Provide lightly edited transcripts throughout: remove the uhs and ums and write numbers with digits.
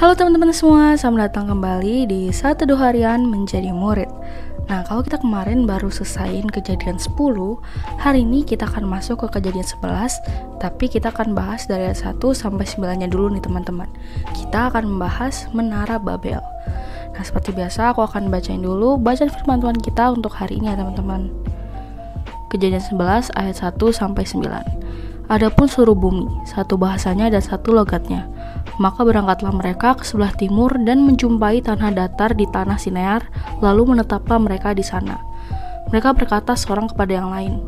Halo teman-teman semua, selamat datang kembali di 1 harian menjadi murid. Nah, kalau kita kemarin baru selesaiin kejadian 10, hari ini kita akan masuk ke kejadian 11, tapi kita akan bahas dari ayat 1 sampai 9-nya dulu nih teman-teman. Kita akan membahas Menara Babel. Nah, seperti biasa aku akan bacain dulu bacaan firman Tuhan kita untuk hari ini ya teman-teman. Kejadian 11 ayat 1 sampai 9. Adapun seluruh bumi, satu bahasanya dan satu logatnya. Maka berangkatlah mereka ke sebelah timur dan menjumpai tanah datar di tanah Sinear, lalu menetaplah mereka di sana. Mereka berkata seorang kepada yang lain,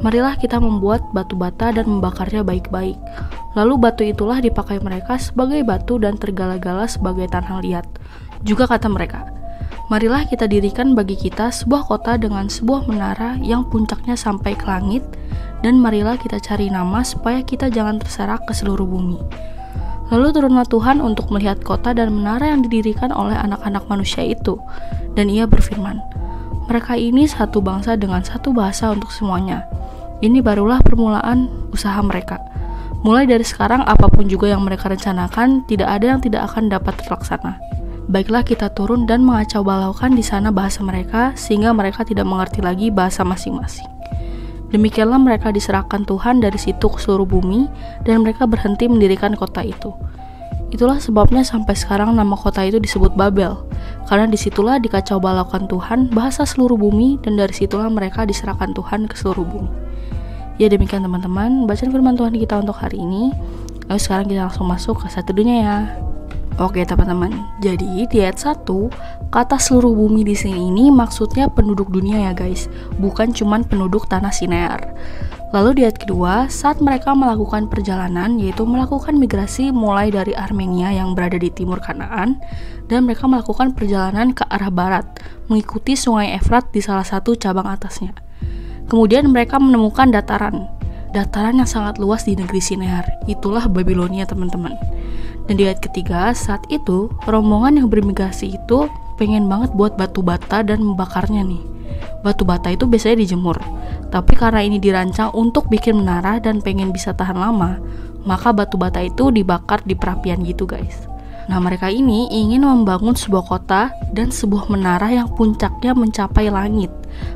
"Marilah kita membuat batu bata dan membakarnya baik-baik." Lalu batu itulah dipakai mereka sebagai batu dan tergala-gala sebagai tanah liat. Juga kata mereka, "Marilah kita dirikan bagi kita sebuah kota dengan sebuah menara yang puncaknya sampai ke langit, dan marilah kita cari nama supaya kita jangan terserak ke seluruh bumi." Lalu turunlah Tuhan untuk melihat kota dan menara yang didirikan oleh anak-anak manusia itu. Dan ia berfirman, "Mereka ini satu bangsa dengan satu bahasa untuk semuanya. Ini barulah permulaan usaha mereka. Mulai dari sekarang apapun juga yang mereka rencanakan, tidak ada yang tidak akan dapat terlaksana. Baiklah kita turun dan mengacau balaukan di sana bahasa mereka, sehingga mereka tidak mengerti lagi bahasa masing-masing." Demikianlah mereka diserahkan Tuhan dari situ ke seluruh bumi, dan mereka berhenti mendirikan kota itu. Itulah sebabnya sampai sekarang nama kota itu disebut Babel, karena disitulah dikacau balaukan Tuhan bahasa seluruh bumi, dan dari situlah mereka diserahkan Tuhan ke seluruh bumi. Ya demikian teman-teman, bacaan firman Tuhan kita untuk hari ini. Lalu sekarang kita langsung masuk ke satu dunia ya. Oke teman-teman, jadi di ayat 1, kata seluruh bumi di sini ini maksudnya penduduk dunia ya guys, bukan cuman penduduk tanah Sinear. Lalu di ayat kedua, saat mereka melakukan perjalanan, yaitu melakukan migrasi mulai dari Armenia yang berada di timur Kanaan, dan mereka melakukan perjalanan ke arah barat, mengikuti sungai Efrat di salah satu cabang atasnya. Kemudian mereka menemukan dataran yang sangat luas di negeri Sinear, itulah Babilonia teman-teman. Dan di ayat ketiga, saat itu rombongan yang bermigrasi itu pengen banget buat batu bata dan membakarnya nih. Batu bata itu biasanya dijemur, tapi karena ini dirancang untuk bikin menara dan pengen bisa tahan lama, maka batu bata itu dibakar di perapian gitu guys. Nah mereka ini ingin membangun sebuah kota dan sebuah menara yang puncaknya mencapai langit,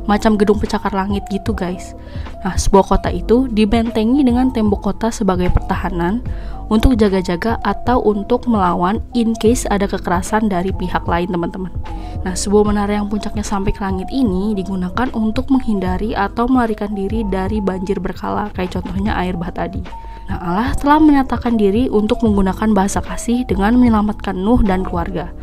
macam gedung pencakar langit gitu guys. Nah sebuah kota itu dibentengi dengan tembok kota sebagai pertahanan untuk jaga-jaga atau untuk melawan in case ada kekerasan dari pihak lain teman-teman. Nah sebuah menara yang puncaknya sampai ke langit ini digunakan untuk menghindari atau melarikan diri dari banjir berkala, kayak contohnya air bah tadi. Nah Allah telah menyatakan diri untuk menggunakan bahasa kasih dengan menyelamatkan Nuh dan keluarga.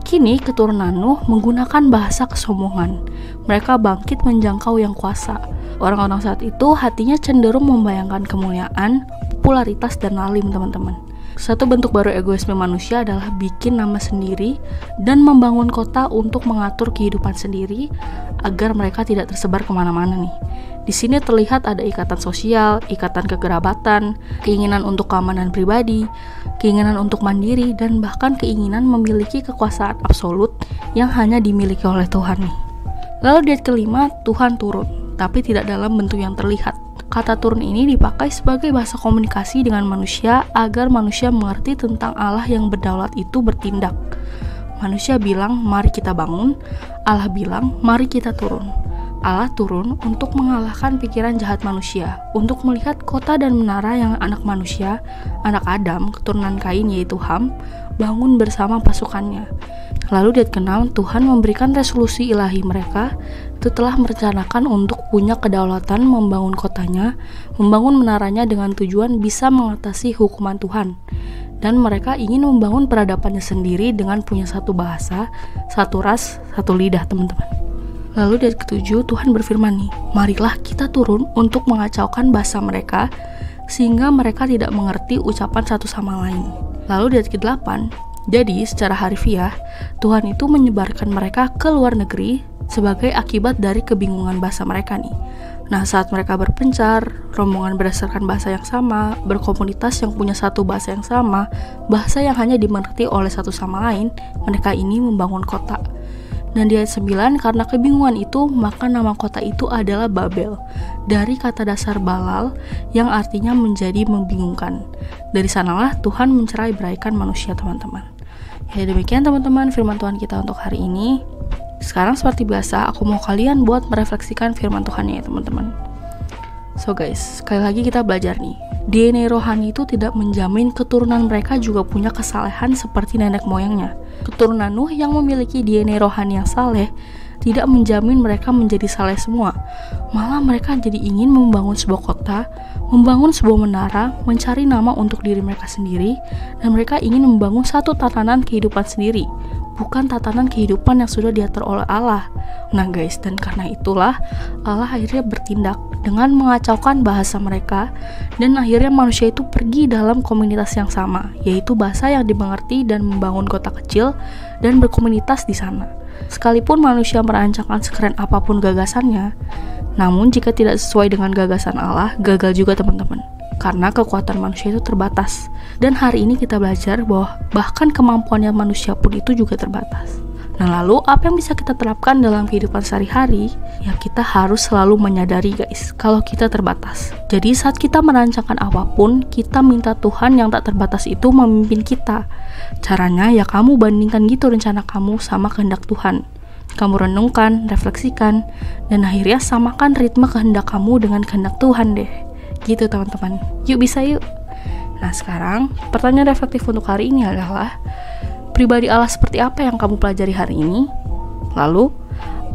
Kini keturunan Nuh menggunakan bahasa kesombongan. Mereka bangkit menjangkau yang kuasa. Orang-orang saat itu hatinya cenderung membayangkan kemuliaan, popularitas, dan lalim teman-teman. Satu bentuk baru egoisme manusia adalah bikin nama sendiri dan membangun kota untuk mengatur kehidupan sendiri agar mereka tidak tersebar kemana-mana nih. Di sini terlihat ada ikatan sosial, ikatan kekerabatan, keinginan untuk keamanan pribadi, keinginan untuk mandiri, dan bahkan keinginan memiliki kekuasaan absolut yang hanya dimiliki oleh Tuhan nih. Lalu di ayat kelima, Tuhan turun, tapi tidak dalam bentuk yang terlihat. Kata turun ini dipakai sebagai bahasa komunikasi dengan manusia agar manusia mengerti tentang Allah yang berdaulat itu bertindak. Manusia bilang, "Mari kita bangun." Allah bilang, "Mari kita turun." Allah turun untuk mengalahkan pikiran jahat manusia, untuk melihat kota dan menara yang anak manusia, anak Adam, keturunan Kain yaitu Ham, bangun bersama pasukannya. Lalu di ayat ke-6, Tuhan memberikan resolusi ilahi mereka itu telah merencanakan untuk punya kedaulatan membangun kotanya, membangun menaranya dengan tujuan bisa mengatasi hukuman Tuhan. Dan mereka ingin membangun peradabannya sendiri dengan punya satu bahasa, satu ras, satu lidah teman-teman. Lalu di ayat ke-7 Tuhan berfirman nih, "Marilah kita turun untuk mengacaukan bahasa mereka, sehingga mereka tidak mengerti ucapan satu sama lain." Lalu di ayat ke-8, jadi secara harfiah, Tuhan itu menyebarkan mereka ke luar negeri sebagai akibat dari kebingungan bahasa mereka nih. Nah saat mereka berpencar, rombongan berdasarkan bahasa yang sama, berkomunitas yang punya satu bahasa yang sama, bahasa yang hanya dimengerti oleh satu sama lain, mereka ini membangun kota. Dan di ayat 9, karena kebingungan itu, maka nama kota itu adalah Babel, dari kata dasar balal yang artinya menjadi membingungkan. Dari sanalah Tuhan mencerai beraikan manusia teman-teman. Ya demikian teman-teman firman Tuhan kita untuk hari ini. Sekarang seperti biasa aku mau kalian buat merefleksikan firman Tuhannya ya teman-teman. So guys, sekali lagi kita belajar nih. DNA rohani itu tidak menjamin keturunan mereka juga punya kesalehan seperti nenek moyangnya. Keturunan Nuh yang memiliki DNA rohani yang saleh tidak menjamin mereka menjadi saleh semua. Malah mereka jadi ingin membangun sebuah kota, membangun sebuah menara, mencari nama untuk diri mereka sendiri, dan mereka ingin membangun satu tatanan kehidupan sendiri, bukan tatanan kehidupan yang sudah diatur oleh Allah. Nah guys, dan karena itulah Allah akhirnya bertindak dengan mengacaukan bahasa mereka, dan akhirnya manusia itu pergi dalam komunitas yang sama, yaitu bahasa yang dimengerti, dan membangun kota kecil dan berkomunitas di sana. Sekalipun manusia merancangkan sekeren apapun gagasannya, namun jika tidak sesuai dengan gagasan Allah, gagal juga teman-teman. Karena kekuatan manusia itu terbatas. Dan hari ini kita belajar bahwa bahkan kemampuannya manusia pun itu juga terbatas. Nah lalu apa yang bisa kita terapkan dalam kehidupan sehari-hari? Ya kita harus selalu menyadari guys, kalau kita terbatas. Jadi saat kita merancangkan apapun, kita minta Tuhan yang tak terbatas itu memimpin kita. Caranya ya kamu bandingkan gitu rencana kamu sama kehendak Tuhan. Kamu renungkan, refleksikan, dan akhirnya samakan ritme kehendak kamu dengan kehendak Tuhan deh. Gitu teman-teman, yuk bisa yuk. Nah sekarang pertanyaan reflektif untuk hari ini adalah, pribadi Allah seperti apa yang kamu pelajari hari ini? Lalu,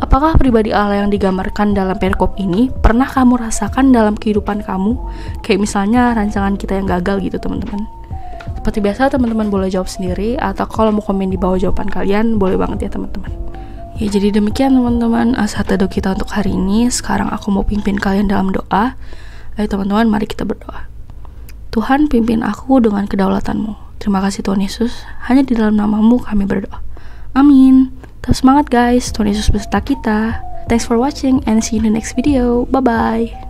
apakah pribadi Allah yang digambarkan dalam perikop ini pernah kamu rasakan dalam kehidupan kamu? Kayak misalnya rancangan kita yang gagal gitu teman-teman. Seperti biasa teman-teman boleh jawab sendiri, atau kalau mau komen di bawah jawaban kalian boleh banget ya teman-teman. Ya jadi demikian teman-teman saat teduh kita untuk hari ini. Sekarang aku mau pimpin kalian dalam doa. Ayo teman-teman, mari kita berdoa. Tuhan, pimpin aku dengan kedaulatan-Mu. Terima kasih Tuhan Yesus, hanya di dalam nama-Mu kami berdoa. Amin. Tetap semangat guys, Tuhan Yesus beserta kita. Thanks for watching and see you in the next video. Bye-bye.